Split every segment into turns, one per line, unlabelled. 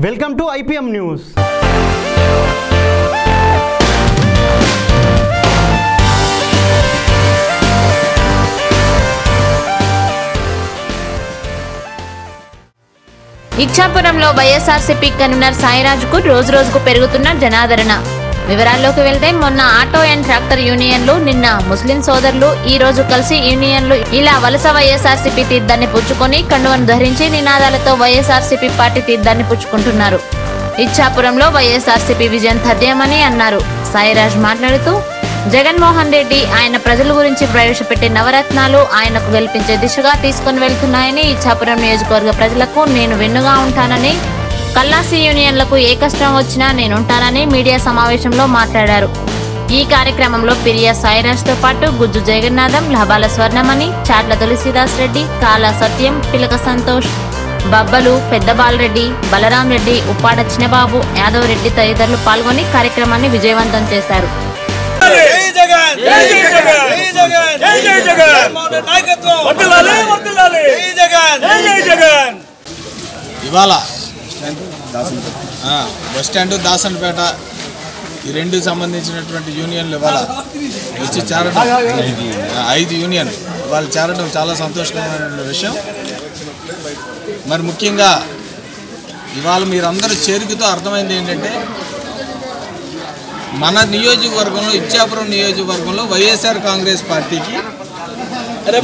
Welcome to IPM news.
ఇచ్చాపురంలో YSRCP convener సాయిరాజుకు రోజు రోజుకు పెరుగుతున్న జనాదరణ. వివరాల్లోకి వెళ్తే మొన్న ఆటో అండ్ ట్రాక్టర్ యూనియన్లు, నిన్న ముస్లిం సోదరులు ఈ రోజు కలిసి యూనియన్లు ఇలా వలస వైఎస్ఆర్సీపీ తీర్థాన్ని పుచ్చుకొని కండువను ధరించి నినాదాలతో వైఎస్ఆర్సీపీ పార్టీ తీర్థాన్ని పుచ్చుకుంటున్నారు. ఇచ్చాపురంలో వైఎస్ఆర్సీపీ విజయం తథ్యమని అన్నారు. సాయిరాజ్ మాట్లాడుతూ జగన్మోహన్ రెడ్డి ఆయన ప్రజల గురించి ప్రవేశపెట్టే నవరత్నాలు ఆయనకు గెలిపించే దిశగా తీసుకుని వెళ్తున్నాయని, ఇచ్చాపురం నియోజకవర్గ ప్రజలకు నేను వెన్నుగా ఉంటానని, కల్లాసి యూనియన్లకు ఏ కష్టం వచ్చినా నేనుంటానని మీడియా సమావేశంలో మాట్లాడారు. ఈ కార్యక్రమంలో పిరియా సాయిరాజ్తో పాటు గుజ్జు జగన్నాథం, లాభాల స్వర్ణమణి, చాట్ల తులసిదాస్ రెడ్డి, కాలా సత్యం, పిలక సంతోష్, బబ్బలు, పెద్ద బాలరెడ్డి, బలరాం రెడ్డి, ఉప్పాడ చిన్నబాబు, యాదవ్ రెడ్డి తదితరులు పాల్గొని కార్యక్రమాన్ని విజయవంతం చేశారు.
ఇవాళ బస్ స్టాండ్, దాసన్పేట ఈ రెండు సంబంధించినటువంటి యూనియన్లు ఇవాళ వచ్చి చేరడం, 5 యూనియన్ ఇవాళ చేరడం చాలా సంతోషకరమైన విషయం. మరి ముఖ్యంగా ఇవాళ మీరందరూ చేరికతో అర్థమైంది ఏంటంటే, మన నియోజకవర్గంలో, ఇచ్చాపురం నియోజకవర్గంలో వైఎస్ఆర్ కాంగ్రెస్ పార్టీకి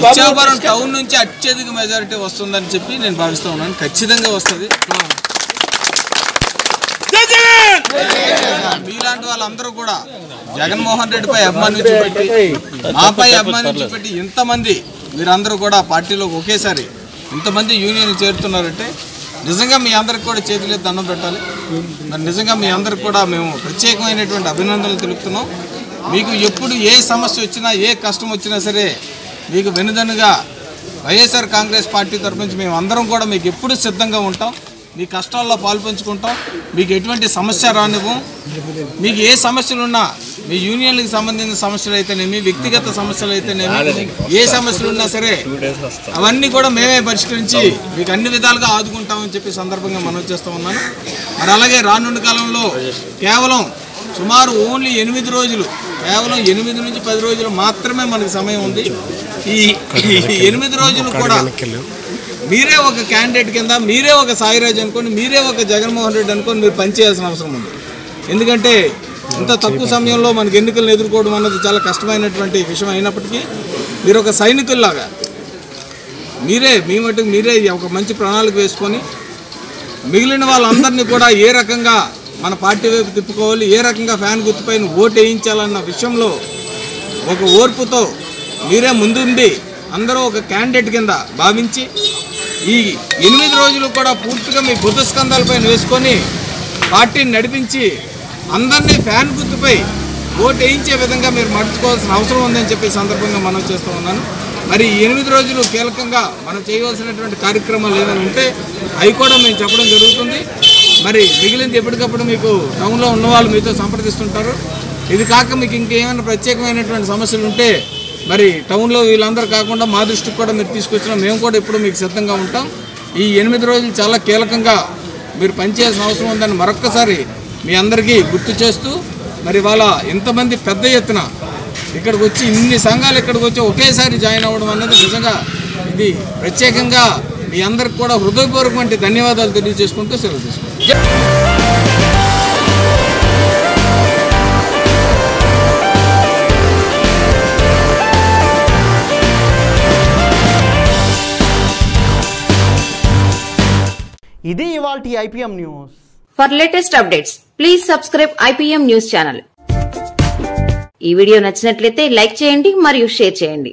ఇచ్చాపురం టౌన్ నుంచి అత్యధిక మెజారిటీ వస్తుందని చెప్పి నేను భావిస్తూ ఉన్నాను. ఖచ్చితంగా వస్తుంది. మీలాంటి వాళ్ళందరూ కూడా జగన్మోహన్ రెడ్డిపై అభిమానం చూపెట్టి, మాపై అభిమానం చూపెట్టి ఇంతమంది మీరందరూ కూడా పార్టీలోకి ఒకేసారి ఇంతమంది యూనియన్లు చేరుతున్నారంటే నిజంగా మీ అందరికి కూడా చేతులే దండం పెట్టాలి. మరి నిజంగా మీ అందరికి కూడా మేము ప్రత్యేకమైనటువంటి అభినందనలు తెలుపుతున్నాం. మీకు ఎప్పుడు ఏ సమస్య వచ్చినా, ఏ కష్టం వచ్చినా సరే మీకు వెనుదన్నుగా వైఎస్ఆర్ కాంగ్రెస్ పార్టీ తరఫు నుంచి మేము అందరం కూడా మీకు ఎప్పుడు సిద్ధంగా ఉంటాం. మీ కష్టాల్లో పాల్పంచుకుంటాం. మీకు ఎటువంటి సమస్య రానివ్వం. మీకు ఏ సమస్యలున్నా, మీ యూనియన్లకు సంబంధించిన సమస్యలు అయితేనేమి, వ్యక్తిగత సమస్యలు అయితేనేమి, ఏ సమస్యలు ఉన్నా సరే అవన్నీ కూడా మేమే పరిష్కరించి మీకు అన్ని విధాలుగా ఆదుకుంటామని చెప్పి సందర్భంగా మనవి చేస్తూ ఉన్నాను. మరి అలాగే రానున్న కాలంలో కేవలం సుమారు ఓన్లీ 8 రోజులు, కేవలం 8 నుంచి 10 రోజులు మాత్రమే మనకు సమయం ఉంది. ఈ 8 రోజులు కూడా మీరే ఒక క్యాండిడేట్ కింద, మీరే ఒక సాయిరాజ్ అనుకోండి, మీరే ఒక జగన్మోహన్ రెడ్డి అనుకోని మీరు పనిచేయాల్సిన అవసరం ఉంది. ఎందుకంటే ఇంత తక్కువ సమయంలో మనకు ఎన్నికలను ఎదుర్కోవడం అన్నది చాలా కష్టమైనటువంటి విషయం అయినప్పటికీ మీరు ఒక సైనికుల్లాగా మీ మటుకు మీరే ఒక మంచి ప్రణాళిక వేసుకొని మిగిలిన వాళ్ళందరినీ కూడా ఏ రకంగా మన పార్టీ వైపు తిప్పుకోవాలి, ఏ రకంగా ఫ్యాన్ గుర్తుపైన ఓటు వేయించాలన్న విషయంలో ఒక ఓర్పుతో మీరే ముందుండి అందరూ ఒక క్యాండిడేట్ కింద భావించి ఈ 8 రోజులు కూడా పూర్తిగా మీ బుద్ధ స్కంధాలపైన వేసుకొని పార్టీని నడిపించి అందరినీ ఫ్యాన్ గుర్తుపై ఓటు వేయించే విధంగా మీరు మర్చుకోవాల్సిన అవసరం ఉందని చెప్పి సందర్భంగా మనం చేస్తూ ఉన్నాను. మరి 8 రోజులు కీలకంగా మనం చేయవలసినటువంటి కార్యక్రమాలు ఏదైనా ఉంటే అవి కూడా మేము చెప్పడం జరుగుతుంది. మరి మిగిలింది ఎప్పటికప్పుడు మీకు టౌన్లో ఉన్నవాళ్ళు మీతో సంప్రదిస్తుంటారు. ఇది కాక మీకు ఇంకేమైనా ప్రత్యేకమైనటువంటి సమస్యలు ఉంటే మరి టౌన్లో వీళ్ళందరూ కాకుండా మా దృష్టికి కూడా మీరు తీసుకొచ్చినా మేము కూడా ఎప్పుడు మీకు సిద్ధంగా ఉంటాం. ఈ 8 రోజులు చాలా కీలకంగా మీరు పనిచేయాల్సిన అవసరం ఉందని మరొక్కసారి మీ అందరికీ గుర్తు చేస్తూ, మరి ఇవాళ ఎంతమంది పెద్ద ఎత్తున ఇక్కడికి వచ్చి, ఇన్ని సంఘాలు ఇక్కడికి వచ్చి ఒకేసారి జాయిన్ అవ్వడం అన్నది నిజంగా ఇది ప్రత్యేకంగా మీ అందరికి కూడా హృదయపూర్వకమైన ధన్యవాదాలు తెలియజేసుకుంటూ సెలవు తీసుకుంటాం.
ఇది ఇవాల్టి IPM news.
For latest updates, please subscribe IPM news channel. ఈ వీడియో నచ్చినట్లయితే లైక్ చేయండి మరియు షేర్ చేయండి.